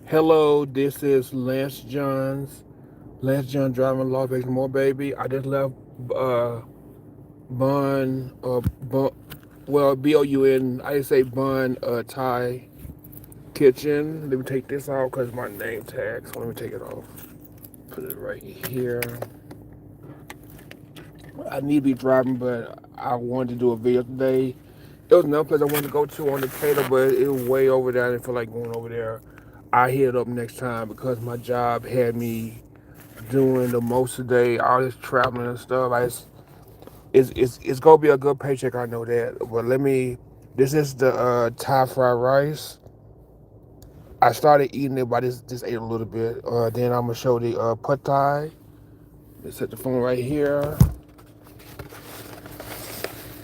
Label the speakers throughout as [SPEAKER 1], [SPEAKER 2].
[SPEAKER 1] Hello, this is Lance Johns. Lance John driving Las Vegas more baby. I just left Boun Boun. I just say Boun Thai Kitchen. Let me take this off because my name tag. So let me take it off. Put it right here. I need to be driving, but I wanted to do a video today. There was another place I wanted to go to on Decatur, but it was way over there. I didn't feel like going over there. I hit it up next time because my job had me doing the most today, all this traveling and stuff. It's gonna be a good paycheck. I know that. But let me. This is the Thai fried rice. I started eating it, but I just ate a little bit. Then I'm gonna show the pad thai. Let's set the phone right here.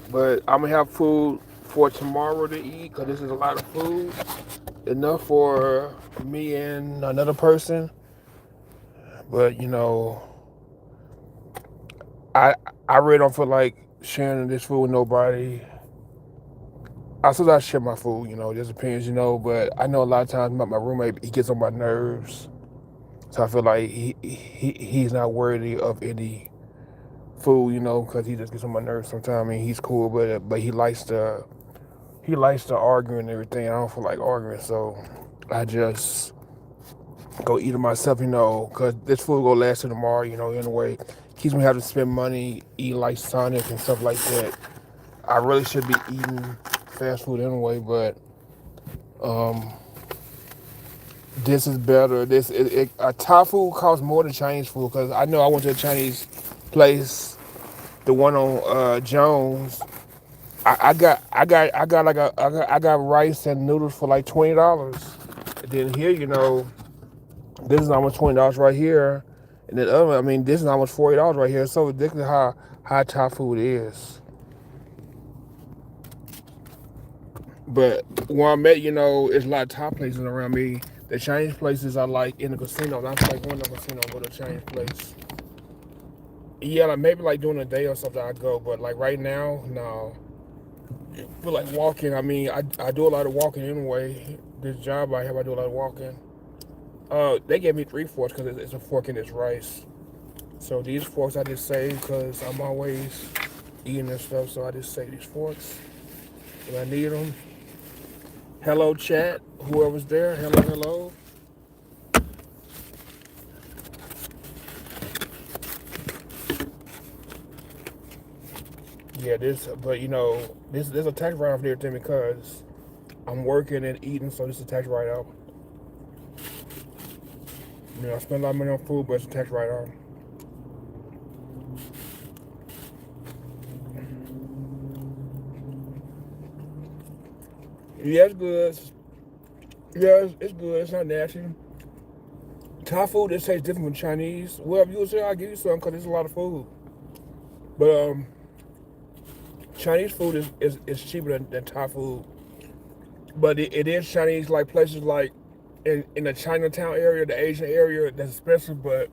[SPEAKER 1] But I'm gonna have food for tomorrow to eat because this is a lot of food. Enough for me and another person. But I I really don't feel like sharing this food with nobody. I sometimes share my food, it just depends, but I know a lot of times my roommate, he gets on my nerves. So I feel like he's not worthy of any food, because he just gets on my nerves sometimes. I mean, he's cool, but he likes to argue and everything. I don't feel like arguing, so I just go eat it myself, because this food gonna last till tomorrow, anyway. Keeps me having to spend money, eat like Sonic and stuff like that. I really should be eating fast food anyway, but um, this is better. Thai food costs more than Chinese food because I know I went to a Chinese place, the one on Jones. I got rice and noodles for like $20. And then here, this is almost $20 right here, and then other, I mean, this is almost $40 right here. It's so ridiculous how high Thai food is. But where I'm at, it's a lot of Thai places around me. The Chinese places are like in the casino. I feel like going to the casino, go to a Chinese place. Yeah, like maybe like during a day or something I go, but like right now, no. I feel like walking. I mean, I do a lot of walking anyway. This job I have, I do a lot of walking. They gave me three forks because it's a fork in this rice. So these forks I just save because I'm always eating and stuff. So I just save these forks when I need them. Hello, chat. Whoever's there, hello, hello. Yeah, but this there's a tax write off there to me because I'm working and eating, so this is a tax write off. I spend a lot of money on food, but it's a tax write off. Yeah, it's good. Yeah, it's good. It's not nasty. Thai food, it tastes different from Chinese. Well, if you would say, I'll give you some because it's a lot of food. But Chinese food is cheaper than Thai food. But it is Chinese, like places like in the Chinatown area, the Asian area, that's expensive. But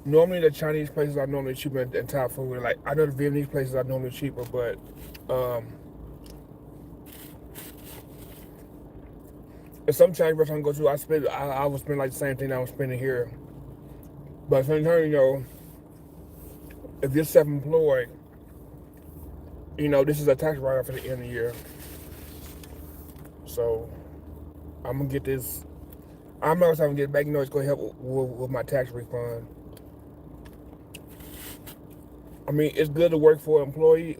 [SPEAKER 1] normally the Chinese places are normally cheaper than Thai food. Like I know the Vietnamese places are normally cheaper, but um, if some Chinese restaurant I go to, I would spend like the same thing I was spending here. But sometimes if you're self-employed, this is a tax write-off at the end of the year. So I'm gonna get this. I'm not gonna get it back. It's gonna help with my tax refund. I mean, it's good to work for employer.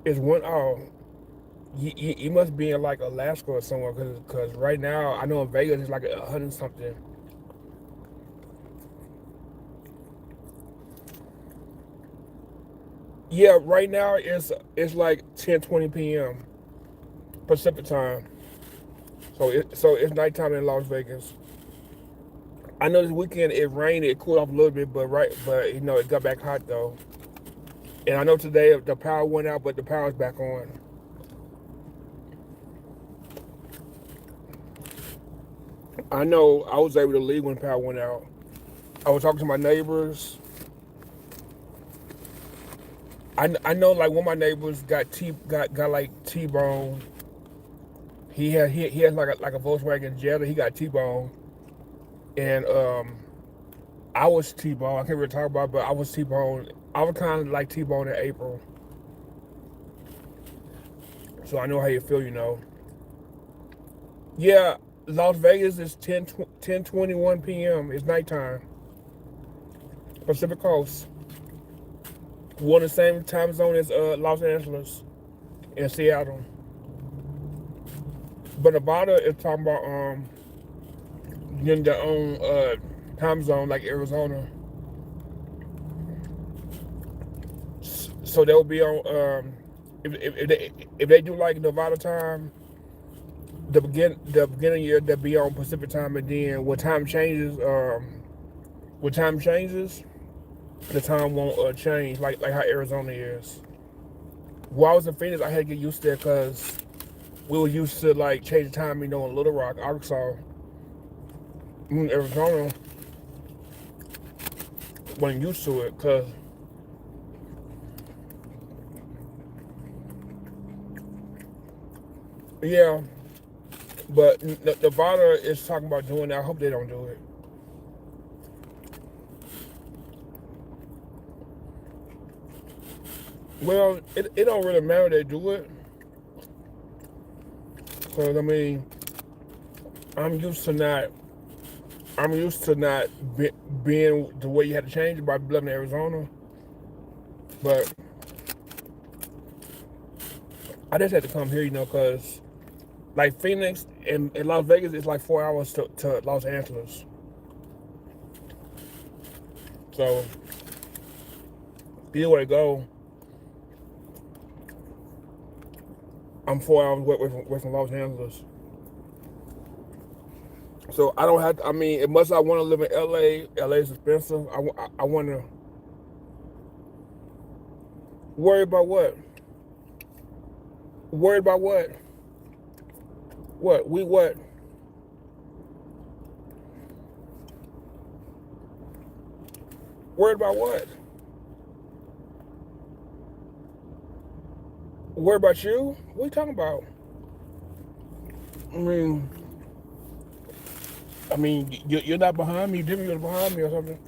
[SPEAKER 1] It's one. Oh, you must be in like Alaska or somewhere because right now I know in Vegas it's like 100 something. Yeah, right now it's like 10:20 p.m. Pacific time. So it's nighttime in Las Vegas. I know this weekend it rained, it cooled off a little bit, but it got back hot though. And I know today the power went out, but the power's back on. I know I was able to leave when the power went out. I was talking to my neighbors. I know like one of my neighbors got like T-bone. He has like a Volkswagen Jetta. He got T-bone, and I was T-bone. I can't really talk about it, but I was T-bone. I was kind of like T-bone in April, so I know how you feel. Yeah, Las Vegas is 10:21 p.m. It's nighttime. Pacific Coast. We're in the same time zone as Los Angeles and Seattle. But Nevada is talking about getting their own time zone like Arizona. So they'll be on if they do like Nevada time, the beginning year they'll be on Pacific time, and then when time changes, the time won't change like how Arizona is. While I was in Phoenix, I had to get used to it because we were used to like change the time, in Little Rock, Arkansas. Arizona wasn't used to it because yeah, but Nevada is talking about doing that. I hope they don't do it. Well, it don't really matter they do it. Because I mean, I'm used to not I'm used to not being the way you had to change it by living in Arizona. But I just had to come here, because like Phoenix and Las Vegas is like 4 hours to Los Angeles. So either way to go, I'm 4 hours away from Los Angeles. So I don't have to, I mean, unless I want to live in LA, LA is expensive. I want to worry about what? Worried about what? What? We what? Worried about what? Worried about you? What are you talking about? I mean, you're not behind me. You're behind me or something.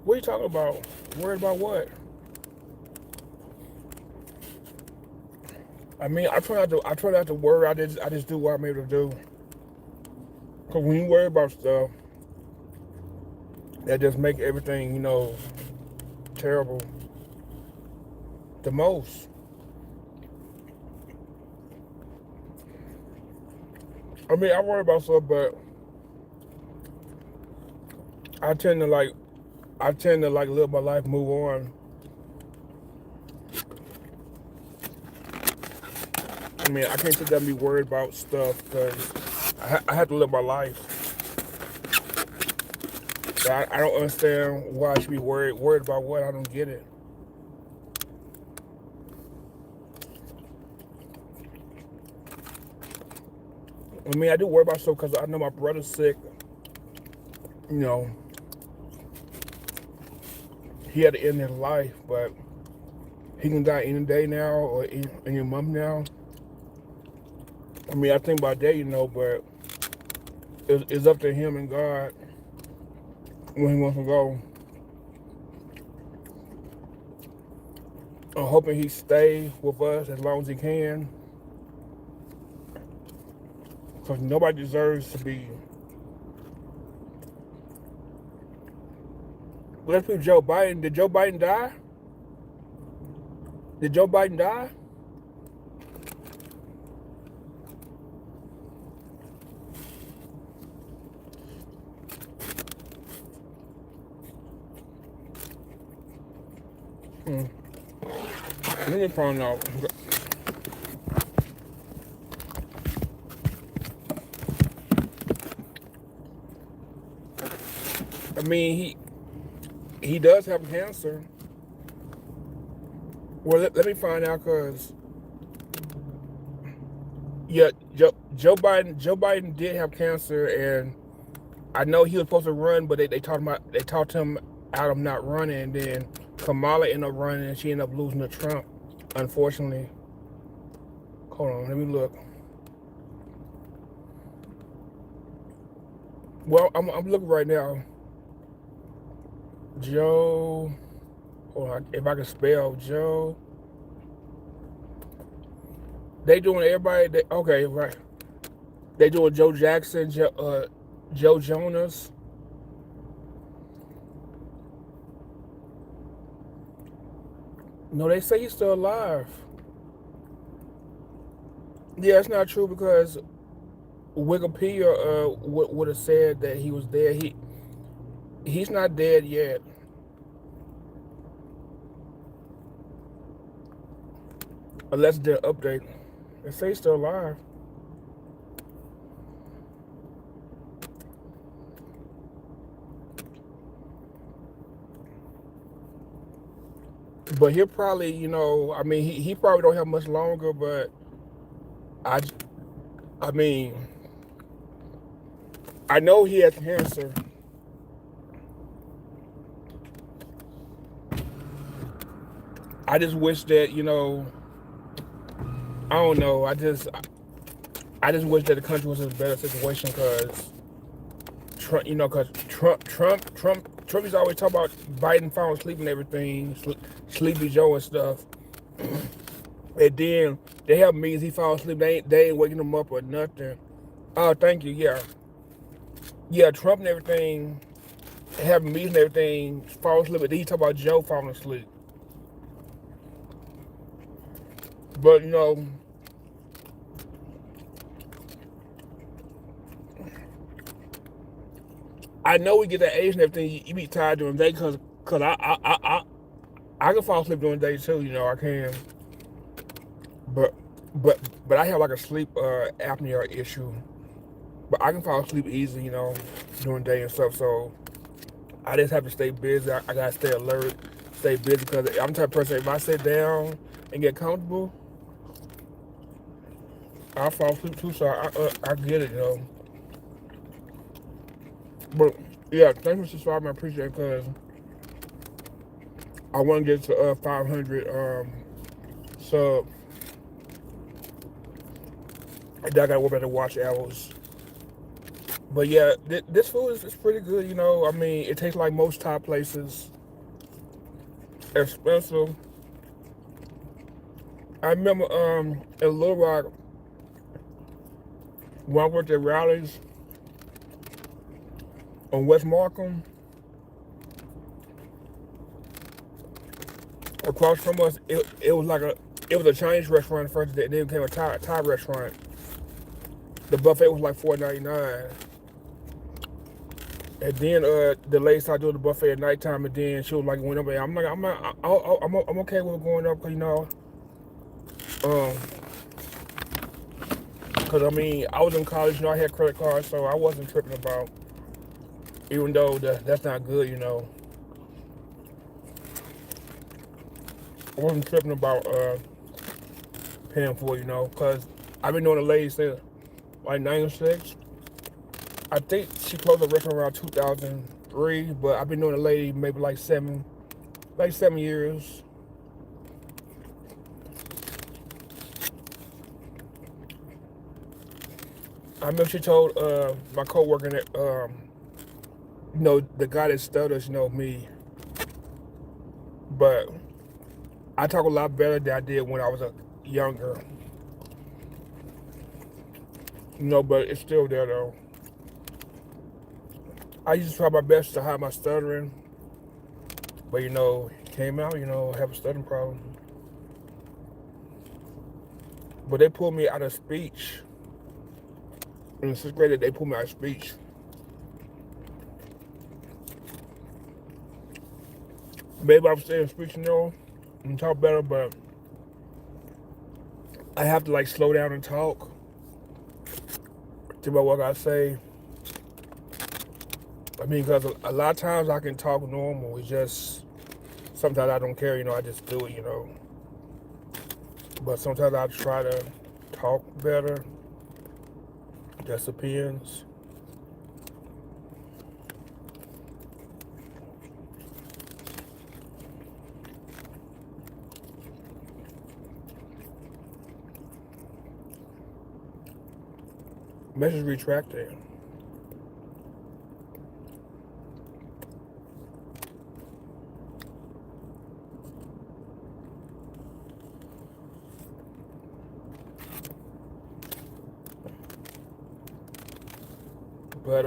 [SPEAKER 1] What are you talking about? Worried about what? I mean, I try not to worry. I just do what I'm able to do. Cause when you worry about stuff, that just make everything, terrible. The most. I mean, I worry about stuff, but I tend to like, live my life, move on. I mean, I can't sit there and be worried about stuff because I have to live my life. I don't understand why I should be worried about what. I don't get it. I mean, I do worry about stuff because I know my brother's sick. You know, he had to end his life, but he can die any day now or in your month now. I mean, I think about that, but it's up to him and God when he wants to go. I'm hoping he stay with us as long as he can, because nobody deserves to be. Let's put Joe Biden. Did Joe Biden die? Did Joe Biden die? Let me find out. I mean, he does have cancer. Well, let me find out, cause yeah, Joe Biden did have cancer, and I know he was supposed to run, but they talked him out of not running, and then Kamala ended up running, and she ended up losing to Trump, unfortunately. Hold on, let me look. Well, I'm looking right now. Joe, or if I can spell Joe, they doing everybody. Okay, right. They doing Joe Jackson, Joe Jonas. No, they say he's still alive. Yeah, it's not true because Wikipedia would have said that he was dead. He's not dead yet, unless they update. They say he's still alive. But he'll probably, I mean, he probably don't have much longer. But I, I mean, I know he has cancer. I just wish that, I don't know. I just wish that the country was in a better situation because Trump, because Trump is always talking about Biden falling asleep and everything, Sleepy Joe and stuff. And then they have meetings, he falls asleep, they ain't waking him up or nothing. Oh, thank you, yeah. Yeah, Trump and everything, having meetings and everything, fall asleep, but then he talk about Joe falling asleep. But, I know we get that age and everything, you be tired during the day because I can fall asleep during the day too, I can. But but but I have like a sleep apnea issue. But I can fall asleep easy, during the day and stuff. So I just have to stay busy. I gotta stay alert, stay busy because I'm the type of person. If I sit down and get comfortable, I fall asleep too. So I get it. But yeah, thanks for subscribing. I appreciate it because I want to get to 500 sub. And then I gotta work at the watch hours. But yeah, this food is pretty good. I mean, it tastes like most Thai places. Expensive. I remember in Little Rock when I worked at Rallies on West Markham, across from us, it was like it was a Chinese restaurant first, then it became a Thai restaurant. The buffet was like $4.99. And then the lady started doing the buffet at nighttime, and then she was like, "Went up." And I'm like, I'm okay with going up, because um, because I mean, I was in college, I had credit cards, so I wasn't tripping about, even though that's not good. I wasn't tripping about paying for it, because I've been knowing the lady since like '96. I think she closed the restaurant around 2003, but I've been knowing the lady maybe like 7 years. I remember she told my coworker that the guy that stutters, me, but I talk a lot better than I did when I was younger. But it's still there though. I used to try my best to hide my stuttering, but it came out, I have a stuttering problem. But they pulled me out of speech. In the sixth grade, they pulled me out of speech. Maybe I'm saying speech, and talk better, but I have to like slow down and talk to about what I say. I mean, because a lot of times I can talk normal. It's just sometimes I don't care, I just do it, But sometimes I try to talk better. Just depends. Message retracted. But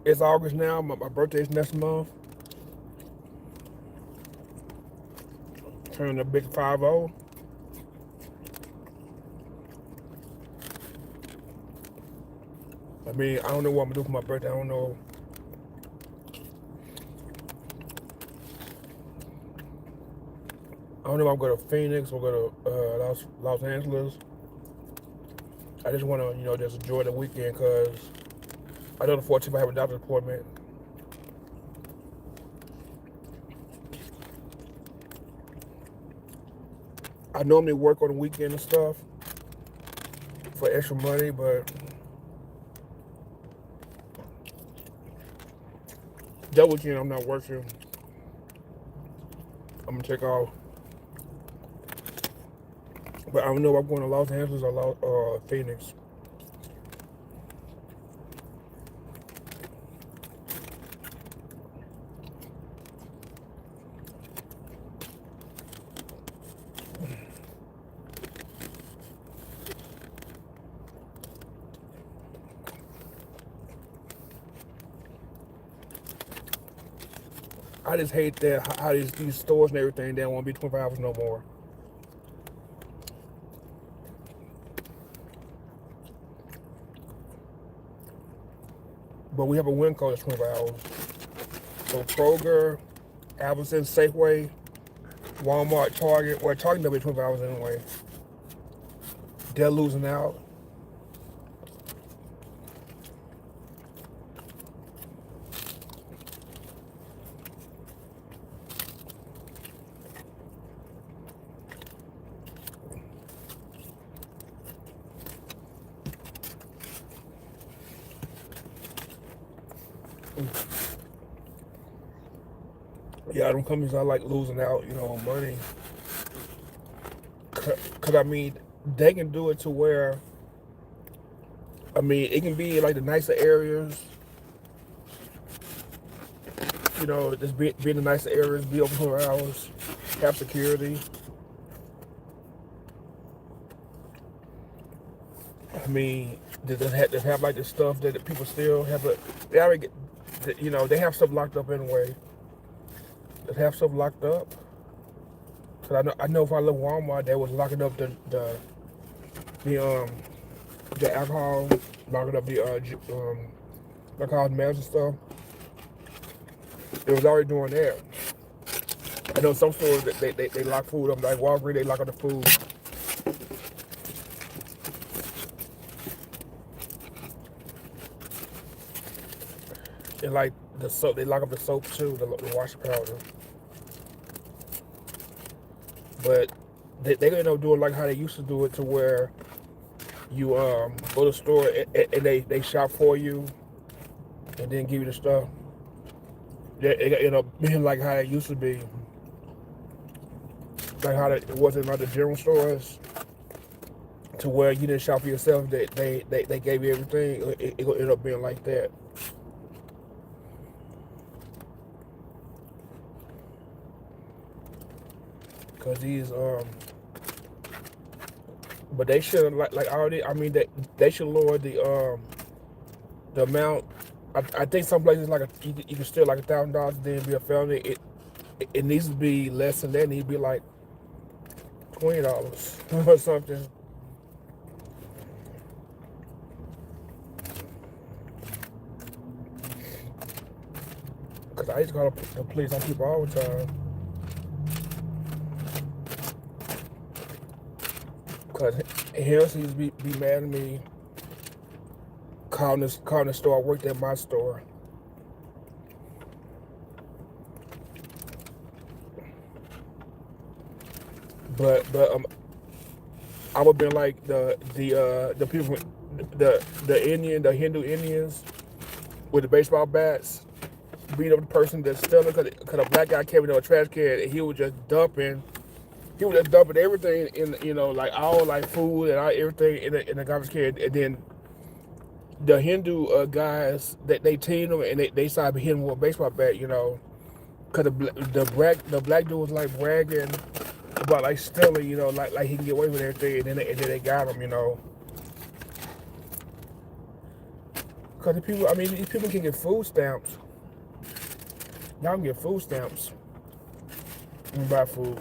[SPEAKER 1] it's August now. My birthday's next month. Turning a big 50. I mean, I don't know what I'm gonna do for my birthday. I don't know. I don't know if I'm going to Phoenix or go to Los Angeles. I just want to, just enjoy the weekend because I know the 14th I have a doctor's appointment. I normally work on the weekend and stuff for extra money, but that weekend I'm not working. I'm gonna take off. But I don't know if I'm going to Los Angeles or Phoenix. I just hate that how these stores and everything, they don't want to be 24 hours no more. But we have a win code that's 24 hours. So Kroger, Albertsons, Safeway, Walmart, Target. Well, Target will be 24 hours anyway. They're losing out. Yeah, them companies are like losing out, on money. Cause I mean, they can do it to where, I mean, it can be like the nicer areas, just be in the nicer areas, be open 24 hours, have security. I mean, they have like the stuff that people still have, but they already get, they have stuff locked up anyway. They have stuff locked up. Cause I know if I look Walmart, they was locking up the alcohol, locking up the alcohol meds and stuff. They was already doing that. I know some stores that they lock food up, like Walgreens, they lock up the food. And like the soap, they lock up the soap too, the wash powder. But they end up doing like how they used to do it, to where you go to the store and they shop for you and then give you the stuff. It end up being like how it used to be, like how it wasn't like the general stores, to where you didn't shop for yourself. They gave you everything. It end up being like that. Cause these but they should like already. I mean, they should lower the amount. I think some places like you can steal like $1,000, then be a felony. It needs to be less than that. It needs to be like $20 or something. Cause I used to call the police on people all the time. Cause he used to be mad at me, calling the store. I worked at my store. But I would have been like the people, the Hindu Indians with the baseball bats, beat up the person that's stealing, because a black guy came into a trash can and he was just dumping People just dumping everything in, like all like food and all, everything in the garbage can, and then the Hindu guys that they teamed them and they started hitting him with a baseball bat, because the black dude was like bragging about like stealing, like he can get away with everything, and then they got him. Because the people, I mean, these people can get food stamps. Y'all can get food stamps and buy food.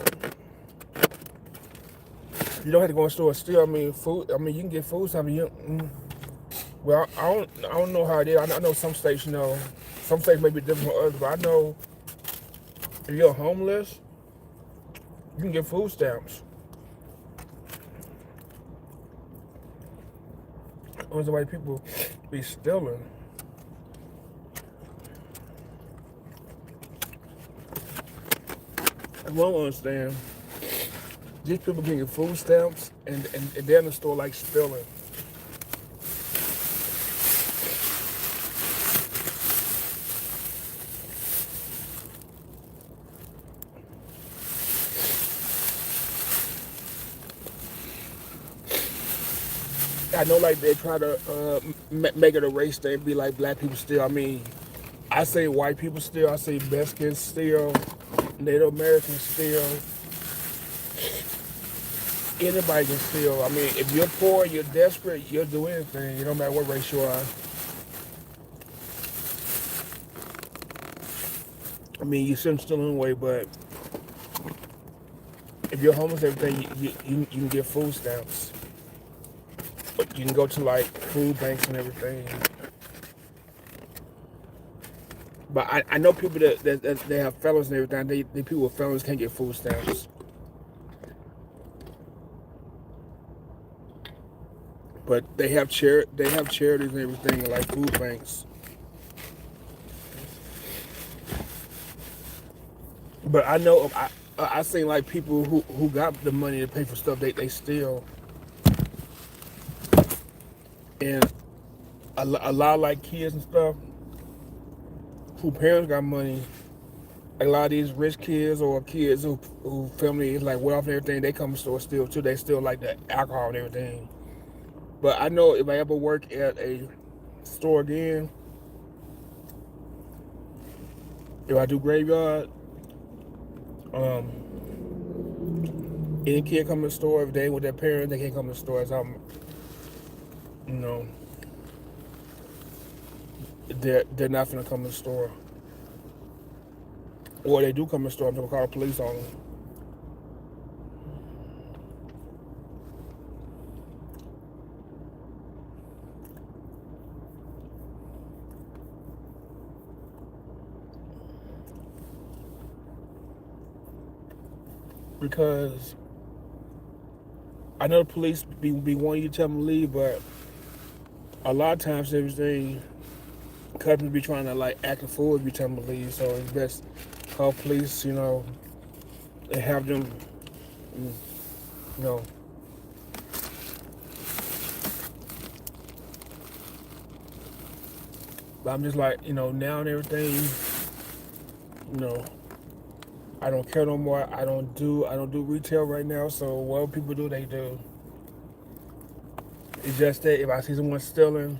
[SPEAKER 1] You don't have to go in the store and steal. I mean, food. I mean, you can get food stamps. Well, I don't know how it is. I know some states, some states may be different from others, but I know if you're homeless, you can get food stamps. What's the way people be stealing? I won't understand. These people can get food stamps and they're in the store like stealing. I know like they try to make it a race thing, be like black people steal. I mean, I say white people steal, I say Mexicans steal, Native Americans steal. Anybody can steal. I mean, if you're poor, you're desperate, you'll do anything. It don't matter what race you are. I mean, you shouldn't steal anyway, but if you're homeless, everything, you can get food stamps. But you can go to like food banks and everything. But I know people that they have felons and everything. They people with felons can't get food stamps. But they have charities and everything like food banks. But I know I seen like people who got the money to pay for stuff they steal, and a lot of like kids and stuff who parents got money. Like a lot of these rich kids or kids who family is like well off and everything, they come to the store steal too. They steal like the alcohol and everything. But I know if I ever work at a store again, if I do graveyard, um, any kid come to the store, if they ain't with their parents, they can't come to the store. So you know, they're not gonna come to the store. Or they do come to the store, I'm gonna call the police on them. Because I know the police be wanting you to tell them to leave, but a lot of times everything customers be trying to like act a fool if you tell them to leave. So it's best call police, and have them, you know. But I'm just like, now and everything, you know, I don't care no more. I don't do retail right now. So what people do, they do. It's just that if I see someone stealing,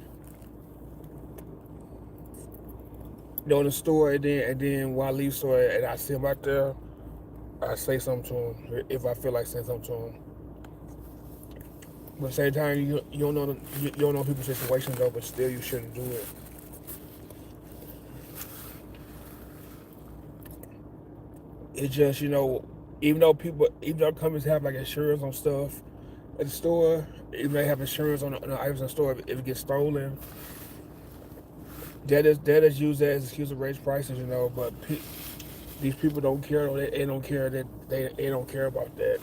[SPEAKER 1] in the store, and then when I leave the store and I see them out there, I say something to them if I feel like saying something to them. But at the same time, you don't know you don't know people's situations though, but still you shouldn't do it. It's just even though companies have like insurance on stuff at the store, even they have insurance on the items in the store, if it gets stolen, that is used as an excuse to raise prices, But these people don't care. They don't care that they don't care about that.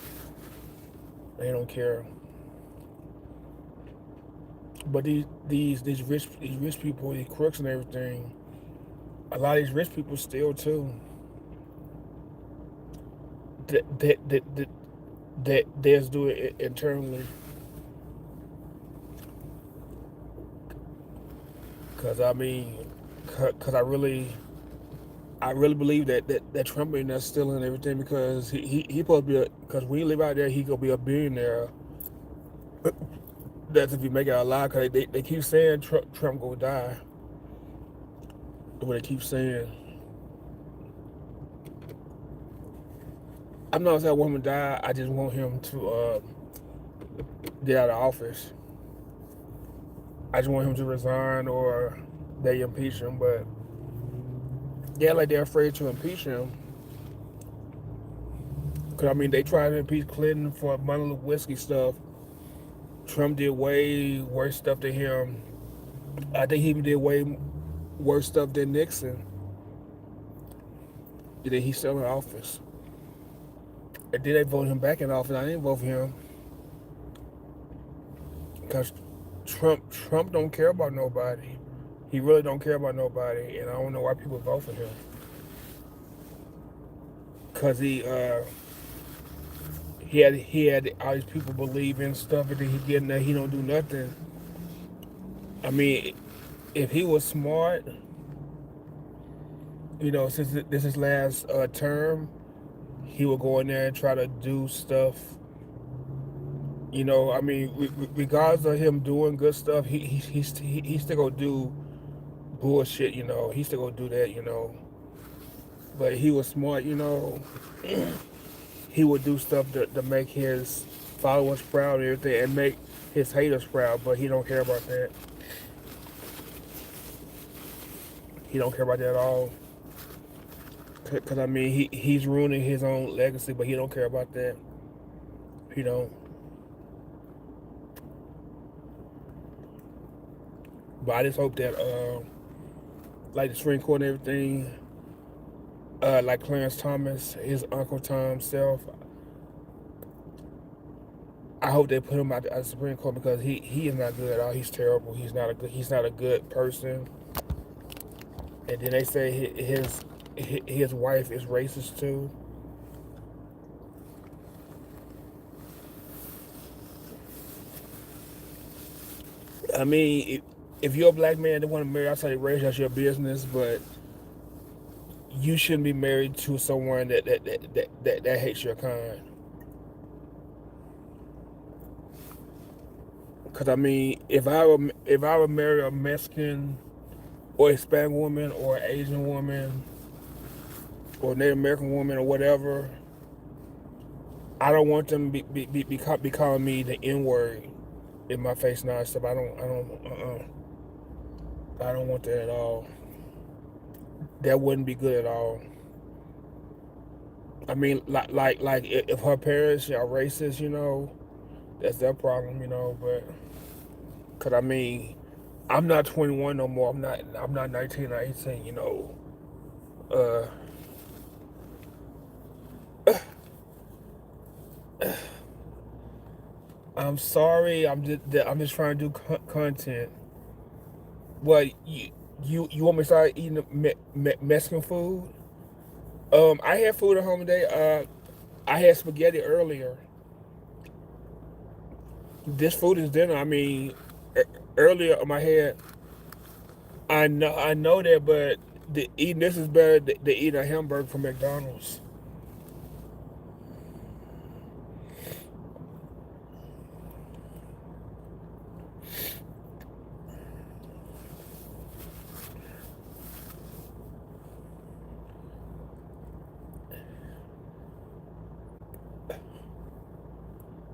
[SPEAKER 1] They don't care. But these rich people, these crooks and everything, a lot of these rich people steal too. That they just do it internally. Cause I mean, cause I really I really believe that Trump ain't that stealing everything because he supposed to be because when he live out there he gonna be a billionaire. That's if you make it out loud because they keep saying Trump gonna die. What they keep saying. I'm not saying I want him to die. I just want him to get out of office. I just want him to resign or they impeach him. But yeah, like they're afraid to impeach him. Because I mean, they tried to impeach Clinton for a bundle of whiskey stuff. Trump did way worse stuff to him. I think he even did way worse stuff than Nixon. And then he's still in office. And then they voted him back in office. I didn't vote for him because Trump don't care about nobody. He really don't care about nobody, and I don't know why people vote for him. Cause he had all these people believe in stuff, and then he getting there, he don't do nothing. I mean, if he was smart, since this is last term, he would go in there and try to do stuff. I mean, regardless of him doing good stuff, he still gonna do bullshit. He still gonna do that. But he was smart. He would do stuff to make his followers proud and everything, and make his haters proud. But he don't care about that. He don't care about that at all. Cause I mean, he's ruining his own legacy, but he don't care about that. He don't. But I just hope that, like the Supreme Court and everything, like Clarence Thomas, his Uncle Tom self, I hope they put him out the Supreme Court because he is not good at all. He's terrible. He's not a good person. And then they say his wife is racist too. I mean, if you're a black man that want to marry outside your race, that's your business. But you shouldn't be married to someone that hates your kind. Cause I mean, if I were marry a Mexican or a Hispanic woman or an Asian woman or Native American woman or whatever, I don't want them be calling me the N word in my face now and stuff. I don't want that at all. That wouldn't be good at all. I mean, like if her parents are racist, that's their problem, But cause I mean, I'm not 21 no more. I'm not 19 or 18. Uh, I'm sorry. I'm just trying to do content. What you want me to start eating Mexican food? I had food at home today. I had spaghetti earlier. This food is dinner. I mean, earlier on my head, I know that, but eating this is better than eating a hamburger from McDonald's.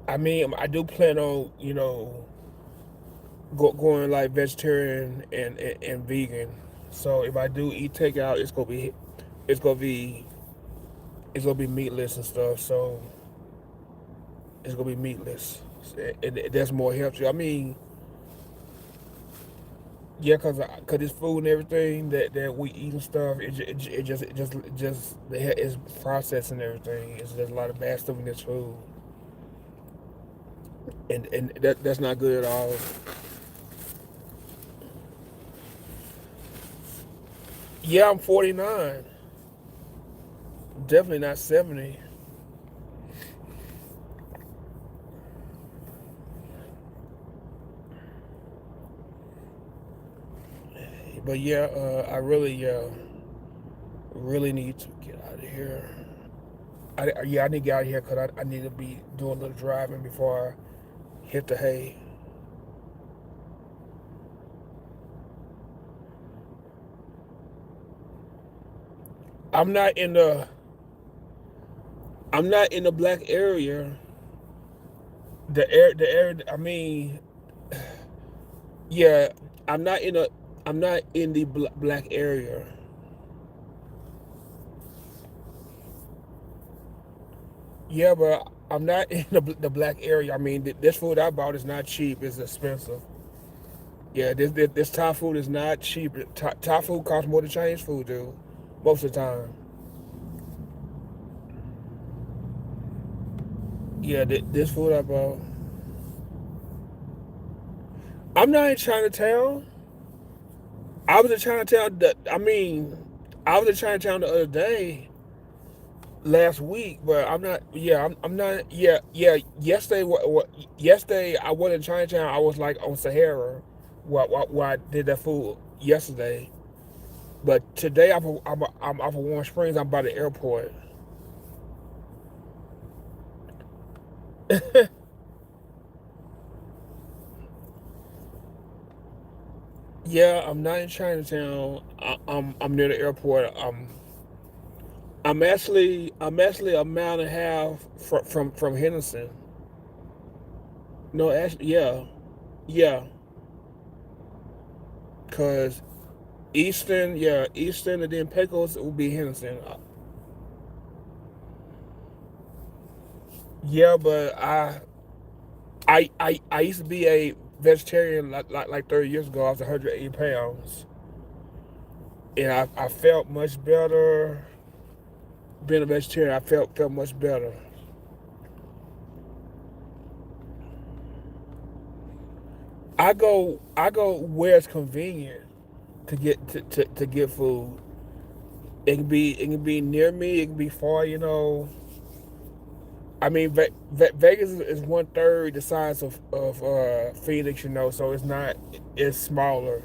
[SPEAKER 1] I mean, I do plan on, going like vegetarian and vegan. So if I do eat takeout, it's gonna be it's gonna be meatless and stuff. So it's gonna be meatless. And that's more healthy. I mean, yeah, cause it's food and everything that we eat and stuff. It just it's processed and everything. There's a lot of bad stuff in this food, and that's not good at all. Yeah, I'm 49. Definitely not 70. But yeah, I really really need to get out of here. Yeah, I need to get out of here because I need to be doing a little driving before I hit the hay. I'm not in the I'm not in the black area. The area. I mean, yeah, I'm not in a I'm not in the black area. Yeah, but I'm not in the black area. I mean, this food I bought is not cheap. It's expensive. Yeah, this Thai food is not cheap. Thai food costs more than Chinese food do, most of the time. Yeah, this food I bought. I'm not in Chinatown. I was in Chinatown. I was in Chinatown the other day, last week, but I'm not. Yeah, I'm not. Yeah, yeah. Yesterday, yesterday I was in Chinatown. I was like on Sahara, where I did that food yesterday. But today I'm off of Warm Springs. I'm by the airport. Yeah, I'm not in Chinatown. I'm near the airport. I'm actually a mile and a half from Henderson. No, actually, yeah, yeah. Cause Eastern, yeah, Eastern, and then Pecos will be Henderson. Yeah, but I used to be a vegetarian like 30 years ago. I was 180 pounds, and I felt much better being a vegetarian. I felt much better. I go where it's convenient to get food. It can be near me. It can be far. I mean, Vegas is one third the size of Phoenix. So it's not. It's smaller.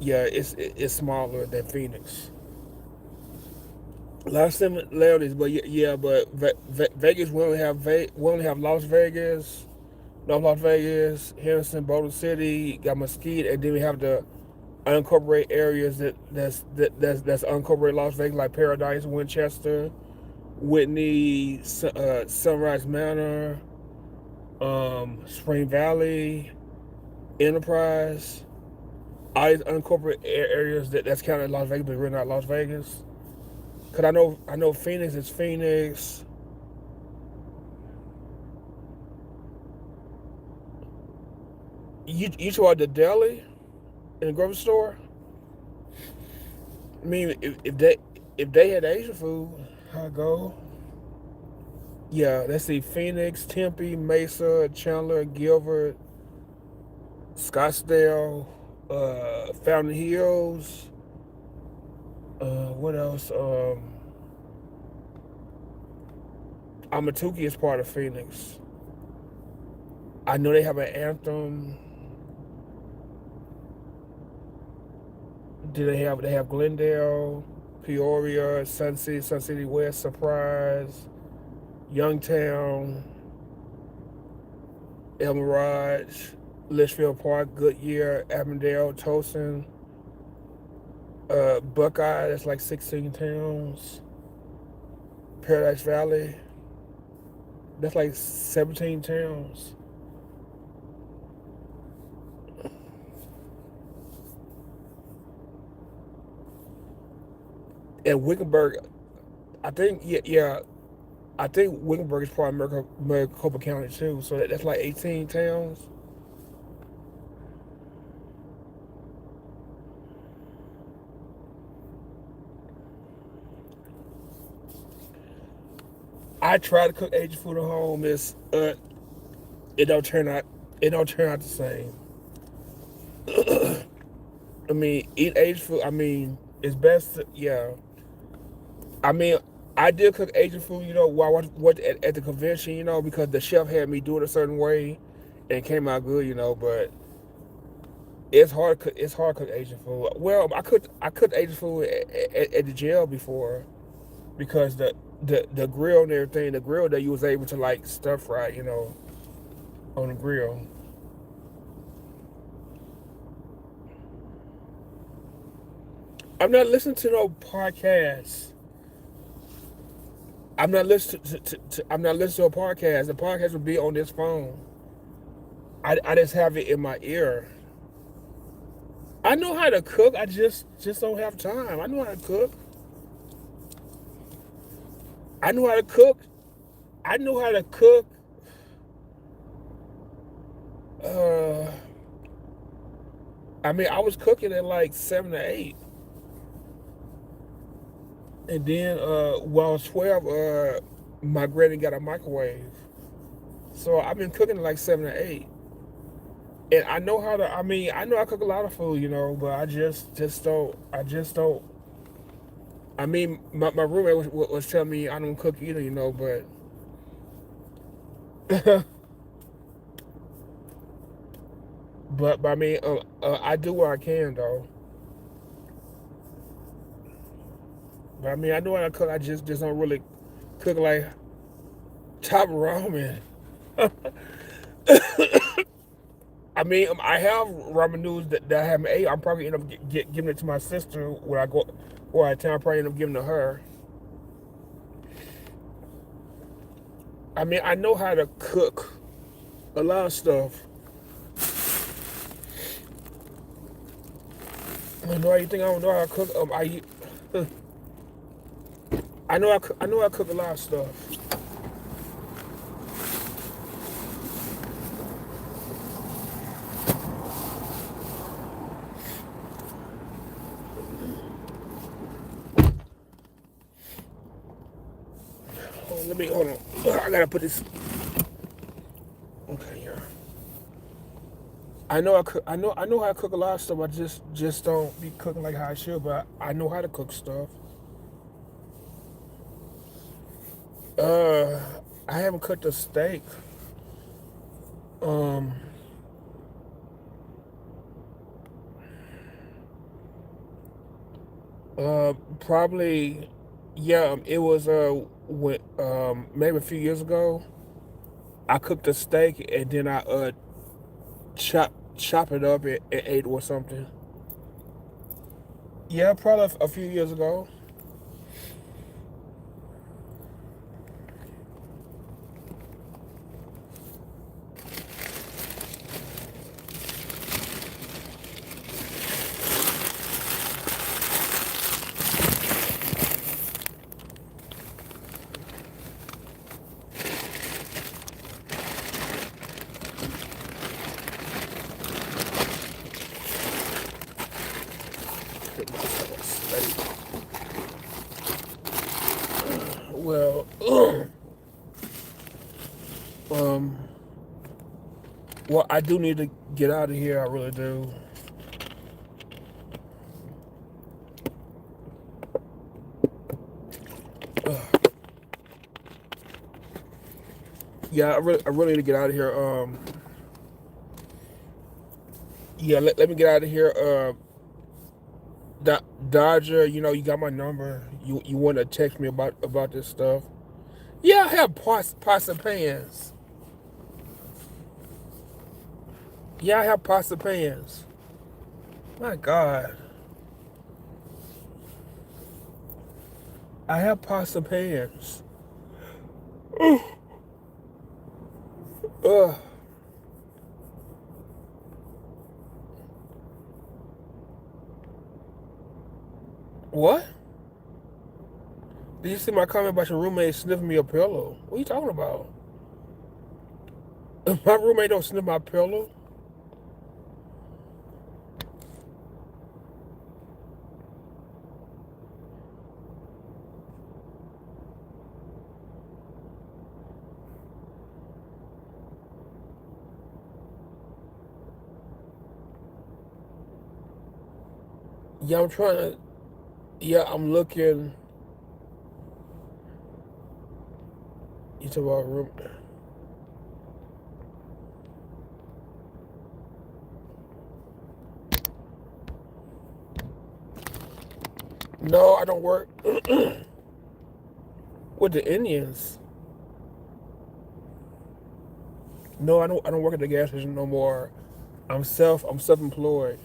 [SPEAKER 1] Yeah, it's smaller than Phoenix. A lot of similarities, but but Vegas we only have Las Vegas, North Las Vegas, Henderson, Boulder City, got Mesquite, and then we have the unincorporated areas that's unincorporated Las Vegas, like Paradise, Winchester, Whitney, Sunrise Manor, Spring Valley, Enterprise. All these unincorporated areas that's kind of Las Vegas, but we're not Las Vegas. Cause I know Phoenix is Phoenix. You toward the deli in the grocery store. I mean, if they had Asian food, I go. Yeah, let's see: Phoenix, Tempe, Mesa, Chandler, Gilbert, Scottsdale, Fountain Hills. What else? Amatuki is part of Phoenix. I know they have an anthem. Do they have Glendale, Peoria, Sun City West, Surprise, Youngtown, El Mirage, Litchfield Park, Goodyear, Avondale, Towson, Buckeye. That's like 16 towns. Paradise Valley. That's like 17 towns. And Wickenburg, I think, yeah, I think Wickenburg is part of Maricopa County too. So that's like 18 towns. I try to cook Asian food at home. It don't turn out it don't turn out the same. I mean, eat Asian food. I mean, it's best. Yeah. I mean, I did cook Asian food. While I was at the convention. Because the chef had me do it a certain way, and it came out good. But It's hard to cook Asian food. Well, I cooked Asian food at the jail before because the grill and everything. The grill that you was able to like stir fry, on the grill. I'm not listening to no podcasts. I'm not listening I'm not listening to a podcast. The podcast will be on this phone. I just have it in my ear. I know how to cook. I just don't have time. I know how to cook. I know how to cook. I know how to cook. Uh, I mean, I was cooking at like 7 to 8, and then when I was 12, my granny got a microwave, so I've been cooking at like 7 to 8. And I know how to. I mean, I know I cook a lot of food, but I just don't. I just don't. I mean, my roommate was telling me I don't cook either, but but I mean, I do what I can though. But I mean, I know how to cook. I just don't really cook like top ramen. I mean, I have ramen noodles that I haven't ate. I'm probably end up giving it to my sister when I go or I time. Probably end up giving it to her. I mean, I know how to cook a lot of stuff. I know you think I don't know how to cook. I know I cook a lot of stuff. Let me hold on. I gotta put this. Okay, yeah. I know how to cook a lot of stuff. I just don't be cooking like how I should. But I know how to cook stuff. Uh, I haven't cooked a steak. Um, Probably, yeah. It was maybe a few years ago. I cooked a steak and then I chop it up and ate or something. Yeah, probably a few years ago. Cook myself a steak. Well, um, well, I do need to get out of here. I really do. Yeah, I really need to get out of here. Yeah, let me get out of here. Dodger, you got my number. You want to text me about this stuff? Yeah, I have pots and pans. Yeah, I have pots and pans. My God, I have pots and pans. Ugh. What? Did you see my comment about your roommate sniffing me a pillow? What are you talking about? My roommate don't sniff my pillow. Yeah, I'm trying to. Yeah, I'm looking. You talk about room. No, I don't work with the Indians. No, I don't work at the gas station no more. I'm self-employed.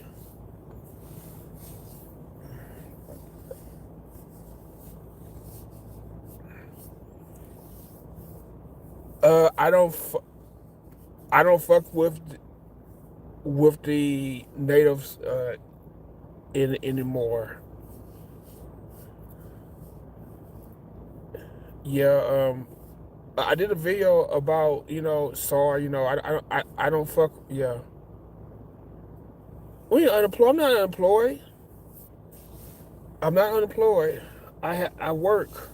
[SPEAKER 1] I I don't fuck with the natives anymore. Yeah, I did a video about sorry, I don't fuck. Yeah, we unemployed. I'm not unemployed. I'm not unemployed. I work.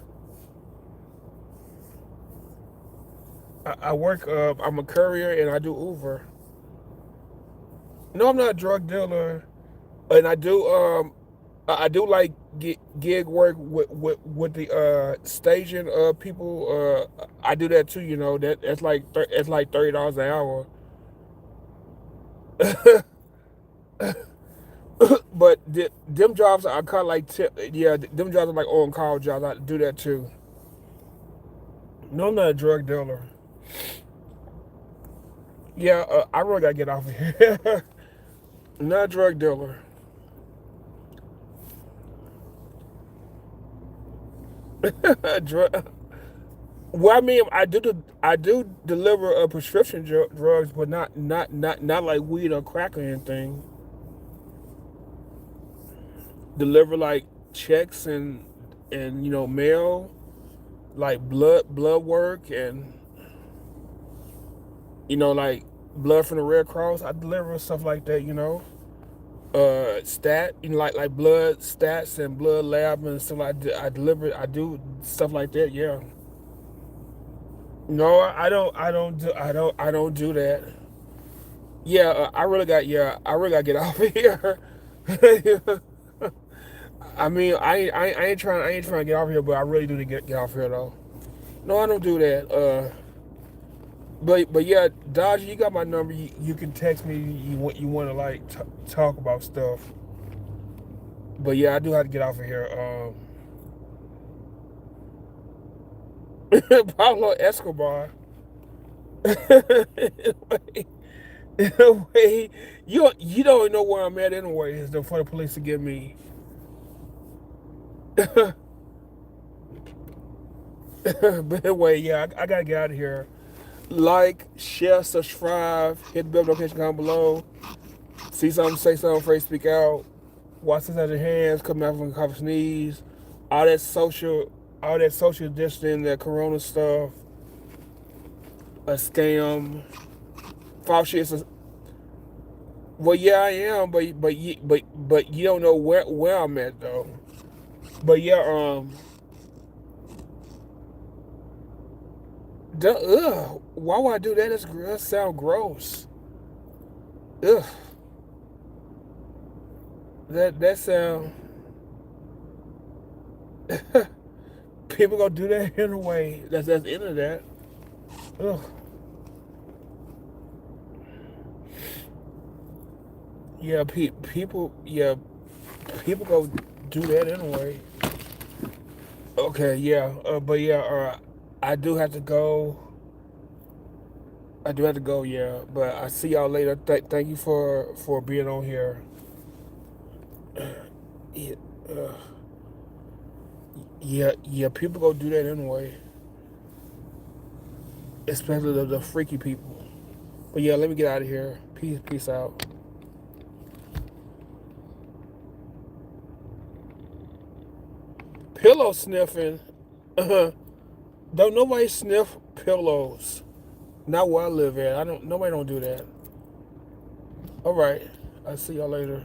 [SPEAKER 1] I work. I'm a courier and I do Uber. No, I'm not a drug dealer, and I do like gig work with the staging people. I do that too. That's like it's like $30 an hour. But them jobs are kind of like yeah, them jobs are like on call jobs. I do that too. No, I'm not a drug dealer. Yeah, I really gotta get off of here. Not a drug dealer. Drug. Well, I mean, I do deliver prescription drugs, but not like weed or crack or anything. Deliver like checks and mail, like blood work and like blood from the Red Cross. I deliver stuff like that. Like blood stats and blood lab and stuff like that. I deliver. I do stuff like that. Yeah. No, I don't do that. Yeah, I really got to get off of here. I mean, I ain't trying to get off here, but I really do to get off here though. No, I don't do that. But yeah, Dodger, you got my number. You can text me. You want to like talk about stuff. But yeah, I do have to get off of here. Pablo Escobar. Wait, wait, you don't know where I'm at anyway. Is for the police to get me. But anyway, yeah, I gotta get out of here. Like, share, subscribe, hit the bell notification down below. See something, say something, afraid to speak out. Wash this out your hands, come out from cough, sneeze. All that social, all that social distancing, that corona stuff, a scam. Fauci is a, well, yeah, I am, but you don't know where I'm at though. But yeah, why would I do that? That sound gross. Ugh, that sound. People gonna do that anyway. That's the end of that. Ugh. Yeah, people. Yeah, people go do that anyway. Okay, yeah, but yeah, I do have to go. I do have to go. Yeah, but I see y'all later. Thank you for being on here. Yeah, yeah. People go do that anyway, especially the freaky people. But yeah, let me get out of here. Peace out. Pillow sniffing. Don't nobody sniff pillows. Not where I live at. I don't. Nobody don't do that. All right. I'll see y'all later.